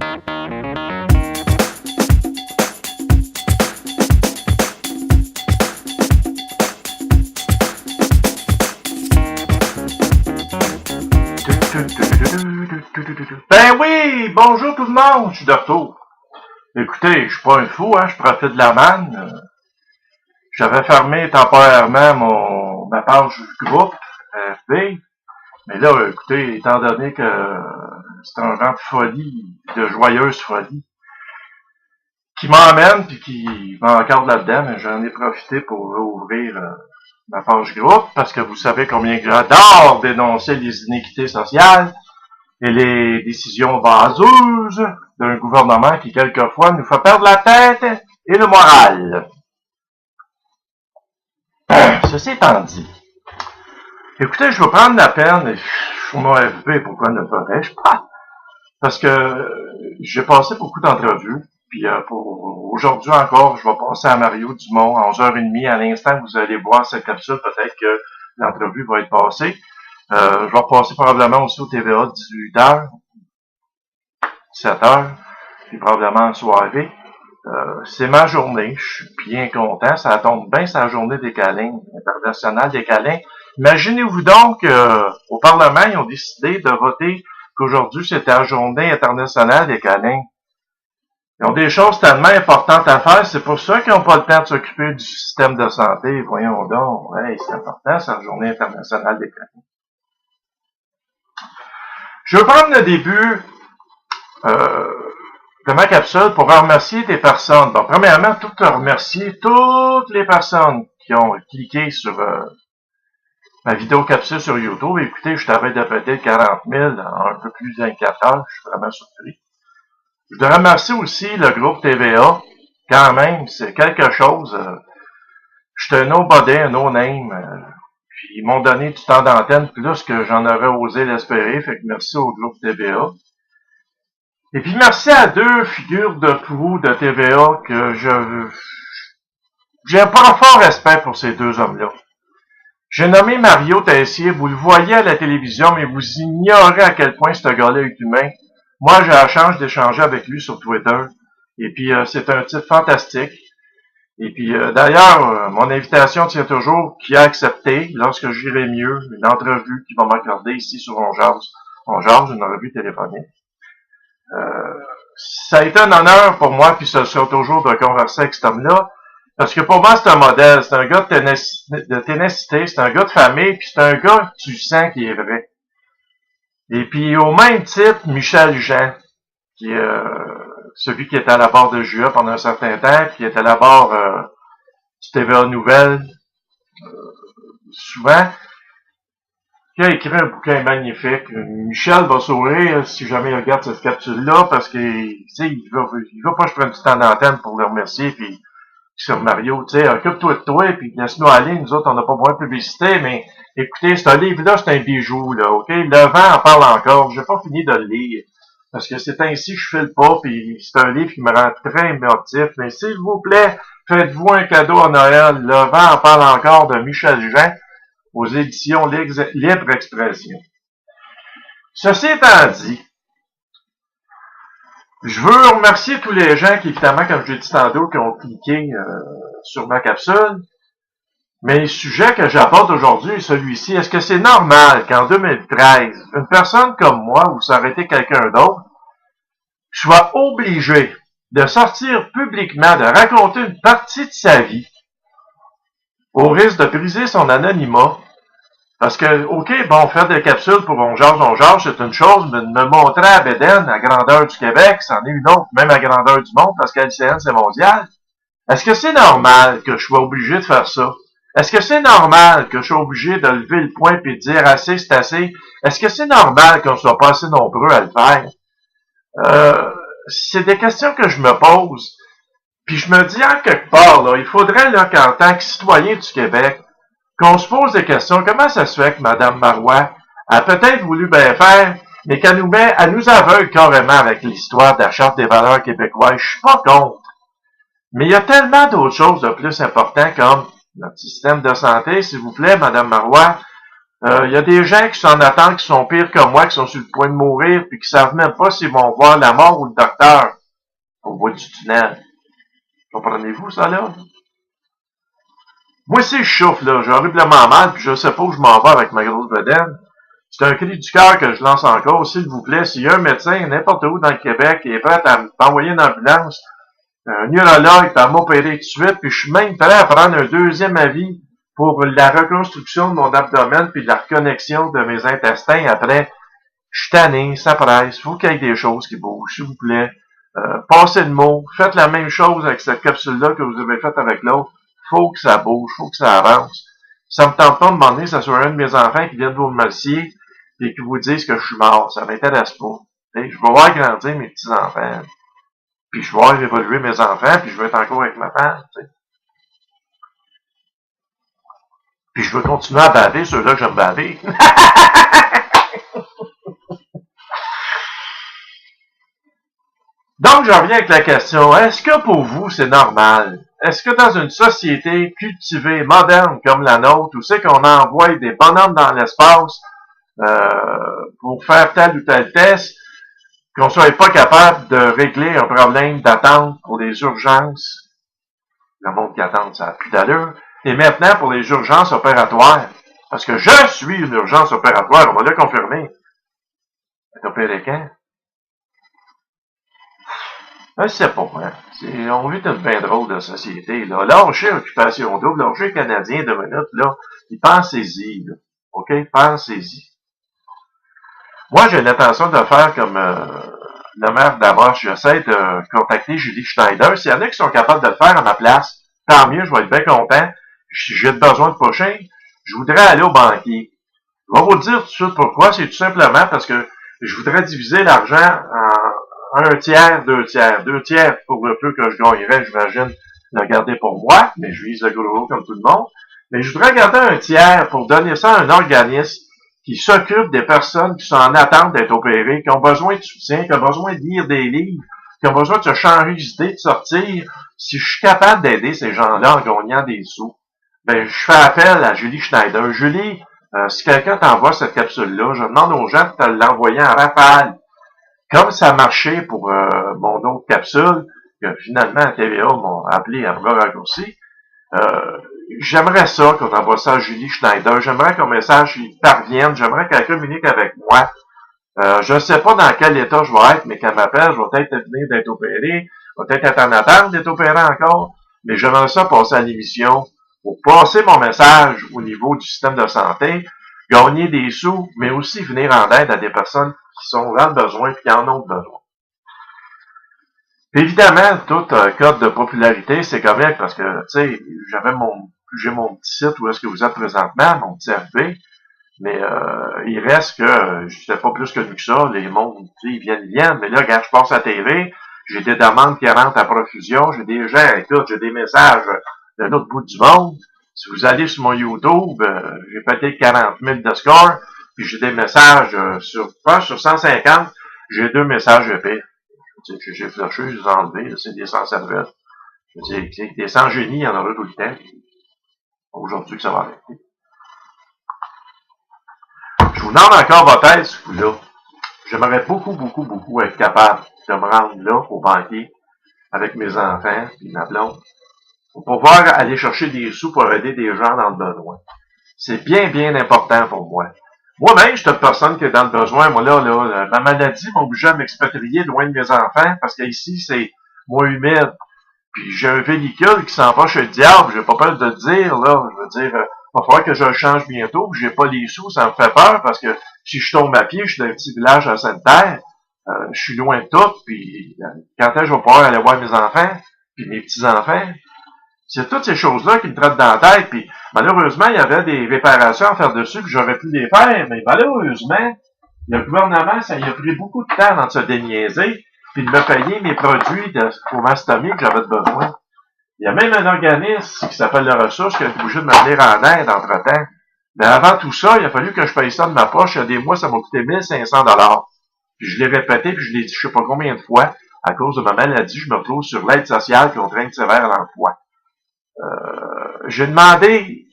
Ben oui, bonjour tout le monde, je suis de retour. Écoutez, je suis pas un fou, je profite de la manne. J'avais fermé temporairement ma page groupe FB, mais là, écoutez, étant donné que c'est un vent de folie, de joyeuse folie, qui m'emmène puis qui m'encadre là-dedans, mais j'en ai profité pour ouvrir ma page groupe, parce que vous savez combien j'adore dénoncer les iniquités sociales et les décisions vaseuses d'un gouvernement qui, quelquefois, nous fait perdre la tête et le moral. Ceci étant dit, écoutez, je vais prendre la peine, je suis mon FB, pourquoi ne ferais-je pas? Parce que j'ai passé beaucoup d'entrevues, puis pour aujourd'hui encore, je vais passer à Mario Dumont à 11h30. À l'instant que vous allez voir cette capsule, peut-être que l'entrevue va être passée. Je vais passer probablement aussi au TVA 18h, 17h, puis probablement en soirée. C'est ma journée, je suis bien content, ça tombe bien, c'est la journée des câlins, internationale des câlins. Imaginez-vous donc au Parlement, ils ont décidé de voter qu'aujourd'hui c'était la journée internationale des câlins. Ils ont des choses tellement importantes à faire, c'est pour ça qu'ils n'ont pas le temps de s'occuper du système de santé. Voyons donc, hey, c'est important, c'est la journée internationale des câlins. Je vais prendre le début de ma capsule pour remercier des personnes. Donc, premièrement, remercier toutes les personnes qui ont cliqué sur ma vidéo capsule sur YouTube. Écoutez, je t'avais de peut-être 40 000 en un peu plus d'un 4 heures. Je suis vraiment surpris. Je voudrais remercier aussi le groupe TVA. Quand même, c'est quelque chose. Je suis un nobody, un no-name. Puis ils m'ont donné du temps d'antenne plus que j'en aurais osé l'espérer. Fait que merci au groupe TVA. Et puis merci à deux figures de proue de TVA que j'ai un profond respect pour ces deux hommes-là. J'ai nommé Mario Tessier, vous le voyez à la télévision, mais vous ignorez à quel point ce gars-là est humain. Moi, j'ai la chance d'échanger avec lui sur Twitter. Et puis, c'est un type fantastique. Et puis, d'ailleurs, mon invitation tient toujours, qui a accepté, lorsque j'irai mieux, une entrevue qui va m'accorder ici sur On Jase. On Jase, une revue téléphonique. Ça a été un honneur pour moi, puis ce sera toujours de converser avec cet homme-là, parce que pour moi, c'est un modèle, c'est un gars de ténacité, c'est un gars de famille, puis c'est un gars que tu sens qui est vrai. Et puis, au même titre, Michel Jean, qui est celui qui était à la barre de JA pendant un certain temps, puis qui était à la barre du TVA Nouvelles, souvent, qui a écrit un bouquin magnifique. Michel va sourire si jamais il regarde cette capsule-là, parce que, tu sais, il veut pas que je prenne du temps d'antenne pour le remercier, puis sur Mario, tu sais, occupe-toi de toi, puis laisse-nous aller, nous autres, on n'a pas besoin de publicité, mais écoutez, ce livre-là, c'est un bijou, là, ok? Le vent en parle encore, j'ai pas fini de le lire, parce que c'est ainsi que je file pas, puis c'est un livre qui me rend très émotif, mais s'il vous plaît, faites-vous un cadeau à Noël, Le vent en parle encore de Michel Jean, aux éditions Libre Expression. Ceci étant dit, je veux remercier tous les gens qui, évidemment, comme je l'ai dit tantôt, qui ont cliqué sur ma capsule. Mais le sujet que j'aborde aujourd'hui est celui-ci. Est-ce que c'est normal qu'en 2013, une personne comme moi, ou ça aurait été quelqu'un d'autre, soit obligé de sortir publiquement, de raconter une partie de sa vie, au risque de briser son anonymat? Parce que, ok, bon, faire des capsules pour on jase, c'est une chose, mais de me montrer à Bédène, à grandeur du Québec, c'en est une autre, même à grandeur du monde, parce qu'LCN, c'est mondial. Est-ce que c'est normal que je sois obligé de faire ça? Est-ce que c'est normal que je sois obligé de lever le poing et de dire assez, c'est assez? Est-ce que c'est normal qu'on ne soit pas assez nombreux à le faire? C'est des questions que je me pose. Puis je me dis, en quelque part, là, il faudrait, là, qu'en tant que citoyen du Québec, qu'on se pose des questions. Comment ça se fait que Mme Marois a peut-être voulu bien faire, mais qu'elle nous aveugle carrément avec l'histoire de la Charte des valeurs québécoises? Je suis pas contre. Mais il y a tellement d'autres choses de plus importantes comme notre système de santé, s'il vous plaît, Mme Marois. Il y a des gens qui sont en attente, qui sont pires que moi, qui sont sur le point de mourir, puis qui savent même pas s'ils vont voir la mort ou le docteur au bout du tunnel. Comprenez-vous ça, là? Moi, si je chauffe, là, j'ai horriblement mal, puis je sais pas où je m'en vais avec ma grosse bedaine. C'est un cri du cœur que je lance encore, s'il vous plaît. S'il y a un médecin, n'importe où dans le Québec, qui est prêt à m'envoyer une ambulance, un neurologue, à m'opérer tout de suite, puis je suis même prêt à prendre un deuxième avis pour la reconstruction de mon abdomen, puis la reconnexion de mes intestins après. Je suis tanné, ça presse, faut qu'il y ait des choses qui bougent, s'il vous plaît. Passez le mot, faites la même chose avec cette capsule-là que vous avez faite avec l'autre. Faut que ça bouge, faut que ça avance. Ça me tente pas de demander que ça soit un de mes enfants qui vienne vous remercier et qui vous dise que je suis mort. Ça m'intéresse pas. T'sais, je vais voir grandir mes petits-enfants. Puis je vais voir évoluer mes enfants, puis je vais être encore avec ma femme. T'sais. Puis je veux continuer à baver ceux-là que j'aime baver. Donc, je reviens avec la question, est-ce que pour vous, c'est normal? Est-ce que dans une société cultivée, moderne comme la nôtre, où c'est qu'on envoie des bonhommes dans l'espace pour faire tel ou tel test, qu'on soit pas capable de régler un problème d'attente pour les urgences? Le monde qui attend, ça n'a plus d'allure. Et maintenant, pour les urgences opératoires, parce que je suis une urgence opératoire, on va le confirmer. Être opéré quand? Je sais pas, hein. On vit une bien drôle de société, là. Lâchez Occupation Double, lâchez Canadien 2 minutes, là. Puis pensez-y, là. OK? Pensez-y. Moi, j'ai l'intention de faire comme le maire d'Amherst. J'essaie de contacter Julie Schneider. S'il y en a qui sont capables de le faire à ma place, tant mieux, je vais être bien content. Si j'ai besoin de prochain, je voudrais aller au banquier. Je vais vous dire tout de suite pourquoi. C'est tout simplement parce que je voudrais diviser l'argent en un tiers, 2 tiers. 2 tiers pour le peu que je gagnerais, j'imagine, le garder pour moi, mais je vise le gros comme tout le monde. Mais je voudrais garder un tiers pour donner ça à un organisme qui s'occupe des personnes qui sont en attente d'être opérées, qui ont besoin de soutien, qui ont besoin de lire des livres, qui ont besoin de se changer d'idée, de sortir. Si je suis capable d'aider ces gens-là en gagnant des sous, ben je fais appel à Julie Schneider. Julie, si quelqu'un t'envoie cette capsule-là, je demande aux gens de te l'envoyer en rafale. Comme ça a marché pour mon autre capsule, que finalement TVA m'ont appelé à bras raccourcis, j'aimerais ça qu'on envoie ça à Julie Schneider. J'aimerais qu'un message y parvienne. J'aimerais qu'elle communique avec moi. Je ne sais pas dans quel état je vais être, mais qu'elle m'appelle, je vais peut-être venir d'être opéré, je vais peut-être être en attente d'être opéré encore, mais j'aimerais ça passer à l'émission pour passer mon message au niveau du système de santé, gagner des sous, mais aussi venir en aide à des personnes qui sont dans le besoin et qui en ont besoin. Évidemment, tout code de popularité, c'est correct parce que, tu sais, j'ai mon petit site où est-ce que vous êtes présentement, mon petit FB, mais il reste que je sais pas plus que ça, les mondes, ils viennent, mais là, quand je passe à la TV, j'ai des demandes qui rentrent à profusion, j'ai des gens, écoute, j'ai des messages de l'autre bout du monde. Si vous allez sur mon YouTube, j'ai peut-être 40 000 de score, puis j'ai des messages sur 150, j'ai 2 messages épais. J'ai flashé, je les ai enlevés, c'est des sans serviettes. Des sans génie, il y en aura tout le temps. Aujourd'hui que ça va arrêter. Je vous demande encore votre aide, ce coup-là. J'aimerais beaucoup être capable de me rendre là, au banquier, avec mes enfants, puis ma blonde, pour pouvoir aller chercher des sous pour aider des gens dans le besoin. C'est bien important pour moi. Moi-même, je suis une personne qui est dans le besoin. Moi, là, ma maladie m'a obligé à m'expatrier loin de mes enfants, parce qu'ici, c'est moins humide. Puis j'ai un véhicule qui s'en va chez le diable, j'ai pas peur de le dire, là. Je veux dire, va falloir que je le change bientôt, puis j'ai pas les sous, ça me fait peur, parce que si je tombe à pied, je suis dans un petit village à Sainte-Terre, je suis loin de tout, puis quand est-ce que je vais pouvoir aller voir mes enfants, puis mes petits-enfants? C'est toutes ces choses-là qui me traitent dans la tête, puis malheureusement, il y avait des réparations à faire dessus, puis j'aurais pu les faire, mais malheureusement, le gouvernement, ça y a pris beaucoup de temps dans de se déniaiser, puis de me payer mes produits pour mastomie que j'avais besoin. Il y a même un organisme qui s'appelle le Ressources qui a été obligé de me venir en aide entre-temps. Mais avant tout ça, il a fallu que je paye ça de ma poche. Il y a des mois, ça m'a coûté 1500 $. Puis je l'ai répété, puis je l'ai dit je sais pas combien de fois. À cause de ma maladie, je me retrouve sur l'aide sociale contrainte sévère à l'emploi. J'ai demandé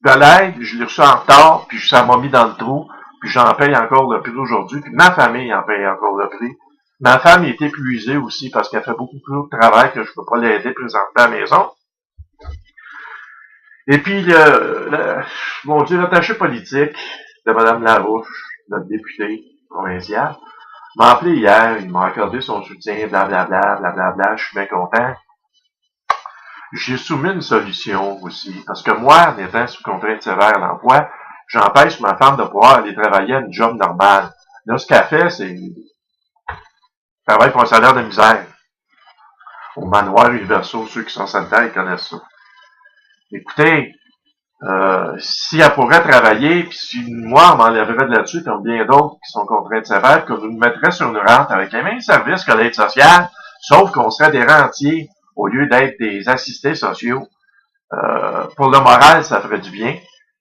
de l'aide, je l'ai reçu en retard, puis ça m'a mis dans le trou, puis j'en paye encore le prix aujourd'hui, puis ma famille en paye encore le prix. Ma femme est épuisée aussi parce qu'elle fait beaucoup plus de travail que je peux pas l'aider présentement à la maison. Et puis, mon Dieu, l'attaché politique de Mme Larouche, notre députée provinciale, m'a appelé hier, il m'a accordé son soutien, blablabla, blablabla, je suis bien content. J'ai soumis une solution aussi, parce que moi, en étant sous contrainte sévère à l'emploi, j'empêche ma femme de pouvoir aller travailler à une job normale. Là, ce qu'elle fait, c'est travailler pour un salaire de misère. Au manoir Universal, ceux qui sont sanitaires, ils connaissent ça. Écoutez, si elle pourrait travailler, puis si moi, on m'enlèverait de là-dessus, comme bien d'autres qui sont contraintes sévères, qu'on nous mettrait sur une rente avec les mêmes services que l'aide sociale, sauf qu'on serait des rentiers au lieu d'être des assistés sociaux. Pour le moral, ça ferait du bien.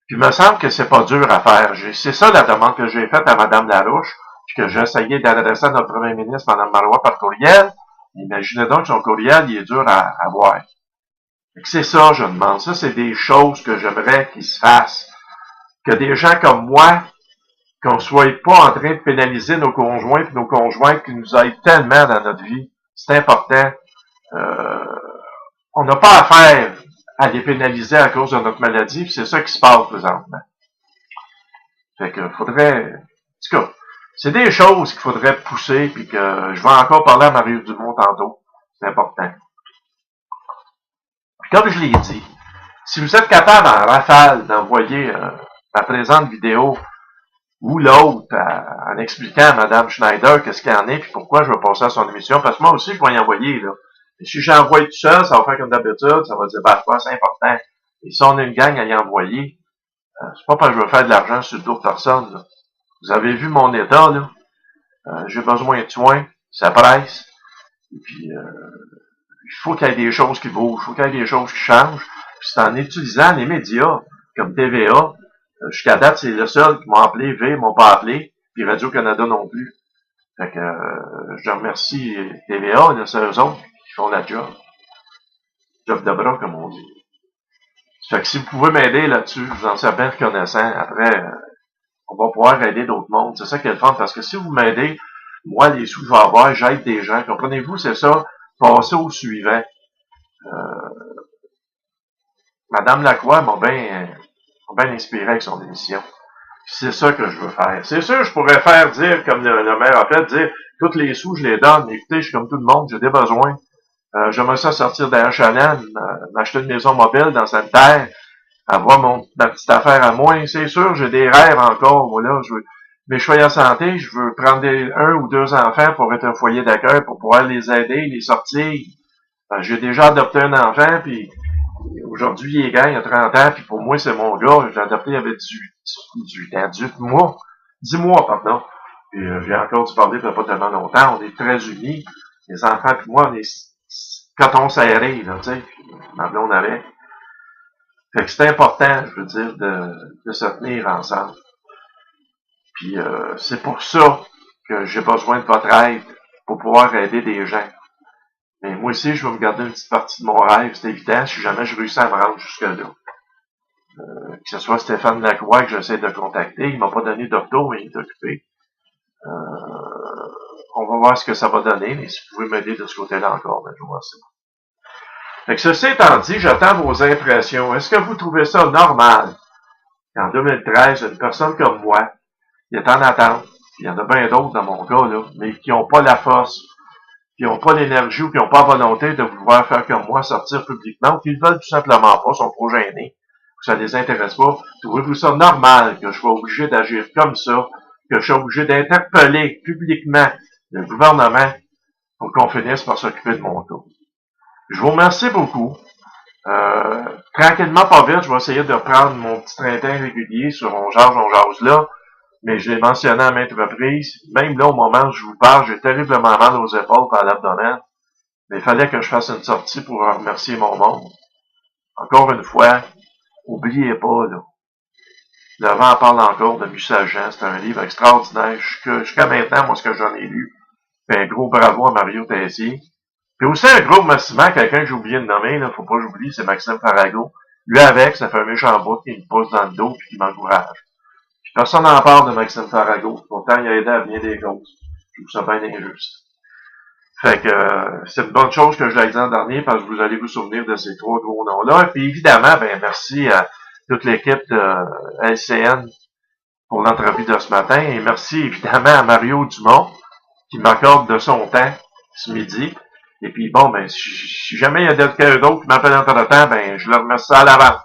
Puis il me semble que c'est pas dur à faire. C'est ça la demande que j'ai faite à Mme Larouche, puis que j'ai essayé d'adresser à notre premier ministre, Mme Marois, par courriel. Imaginez donc que son courriel, il est dur à avoir. C'est ça, je demande. Ça, c'est des choses que j'aimerais qu'ils se fassent. Que des gens comme moi, qu'on soit pas en train de pénaliser nos conjoints et nos conjointes qui nous aident tellement dans notre vie. C'est important. On n'a pas affaire à les pénaliser à cause de notre maladie, puis c'est ça qui se passe présentement. Fait que faudrait... En tout cas, c'est des choses qu'il faudrait pousser, puis que je vais encore parler à Mario Dumont tantôt. C'est important. Puis comme je l'ai dit, si vous êtes capable en rafale d'envoyer la présente vidéo ou l'autre en expliquant à Mme Schneider qu'est-ce qu'il y en est puis pourquoi je vais passer à son émission, parce que moi aussi, je vais y envoyer, là. Et si j'envoie tout seul, ça va faire comme d'habitude, ça va dire, c'est important. Et si on a une gang à y envoyer, c'est pas parce que je veux faire de l'argent sur d'autres personnes, là. Vous avez vu mon état, là. J'ai besoin de soins, ça presse. Et puis, il faut qu'il y ait des choses qui bougent, il faut qu'il y ait des choses qui changent. Puis c'est en utilisant les médias, comme TVA, jusqu'à date, c'est le seul qui m'a appelé, V m'ont pas appelé, puis Radio-Canada non plus. Fait que je remercie TVA, là, c'est eux autres qui font la job. Job de bras, comme on dit. Fait que si vous pouvez m'aider là-dessus, je vous en suis bien reconnaissant. Après, on va pouvoir aider d'autres mondes. C'est ça qui est le fun, parce que si vous m'aidez, moi, les sous que je vais avoir, j'aide des gens. Comprenez-vous, c'est ça. Passez au suivant. Madame Lacroix m'a bien inspiré avec son émission. C'est ça que je veux faire. C'est sûr, je pourrais faire dire, comme le maire a fait, dire, toutes les sous, je les donne. Écoutez, je suis comme tout le monde, j'ai des besoins. J'aimerais ça sortir d'un HLM, m'acheter une maison mobile dans cette terre, avoir ma petite affaire à moi. C'est sûr, j'ai des rêves encore, voilà. Mais je suis en santé, je veux prendre un ou deux enfants pour être un foyer d'accueil, pour pouvoir les aider, les sortir. J'ai déjà adopté un enfant, puis aujourd'hui, il est grand, il a 30 ans, puis pour moi, c'est mon gars. J'ai adopté, il avait 18 ans, 18 mois. 10 mois, pardon. Puis j'ai encore dû parler il n'y a pas tellement longtemps. On est très unis. Les enfants puis moi, on est coton serré, là, tu sais. Ma blonde avec. Fait que c'est important, je veux dire, de se tenir ensemble. Puis c'est pour ça que j'ai besoin de votre aide pour pouvoir aider des gens. Mais moi aussi, je vais me garder une petite partie de mon rêve, c'est évident, si jamais je réussis à me rendre jusque-là. Que ce soit Stéphane Lacroix que j'essaie de contacter, il m'a pas donné de retour, mais il est occupé. On va voir ce que ça va donner, mais si vous pouvez m'aider de ce côté-là encore, ben, je vous remercie. Fait que ceci étant dit, j'attends vos impressions. Est-ce que vous trouvez ça normal qu'en 2013, une personne comme moi, qui est en attente, il y en a bien d'autres dans mon cas, là, mais qui n'ont pas la force, qui n'ont pas l'énergie ou qui n'ont pas la volonté de vouloir faire comme moi, sortir publiquement, ou qui ne veulent tout simplement pas, sont trop gênés, que ça les intéresse pas, trouvez-vous ça normal que je sois obligé d'agir comme ça, que je sois obligé d'interpeller publiquement le gouvernement pour qu'on finisse par s'occuper de mon cas? Je vous remercie beaucoup. Tranquillement, pas vite, je vais essayer de prendre mon petit train-train régulier sur On jase là, mais je l'ai mentionné à maintes reprises. Même là, au moment où je vous parle, j'ai terriblement mal aux épaules par l'abdomen, mais il fallait que je fasse une sortie pour remercier mon monde. Encore une fois, oubliez pas, là. Le vent parle encore de Musagent, c'est un livre extraordinaire. Jusqu'à maintenant, moi, ce que j'en ai lu. Puis un gros bravo à Mario Tessier. Puis aussi un gros remerciement à quelqu'un que j'ai oublié de nommer, là, faut pas que j'oublie, c'est Maxime Farago. Lui avec, ça fait un méchant bout qui me pousse dans le dos puis qui m'encourage. Puis personne n'en parle de Maxime Farago. Pourtant, il a aidé à bien des causes. Je trouve ça bien injuste. Fait que c'est une bonne chose que je l'ai dit l'an dernier parce que vous allez vous souvenir de ces trois gros noms-là. Et puis évidemment, ben merci à toute l'équipe de LCN pour l'entrevue de ce matin. Et merci évidemment à Mario Dumont qui m'accorde de son temps ce midi. Et puis bon, ben si jamais il y a quelqu'un d'autre qui m'appelle entre-temps, ben je leur remercie ça à l'avance.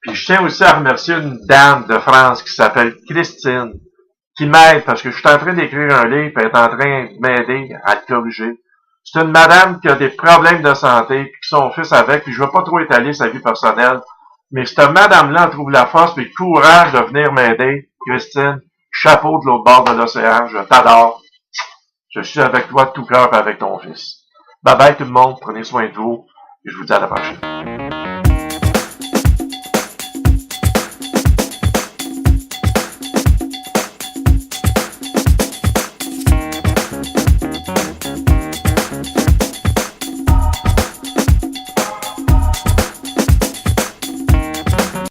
Puis je tiens aussi à remercier une dame de France qui s'appelle Christine, qui m'aide parce que je suis en train d'écrire un livre et elle est en train de m'aider à le corriger. C'est une madame qui a des problèmes de santé puis qui son fils avec, puis je veux pas trop étaler sa vie personnelle, mais cette madame-là trouve la force et le courage de venir m'aider. Christine, chapeau de l'autre bord de l'océan, je t'adore. Je suis avec toi de tout cœur et avec ton fils. Bye bye tout le monde, prenez soin de vous et je vous dis à la prochaine.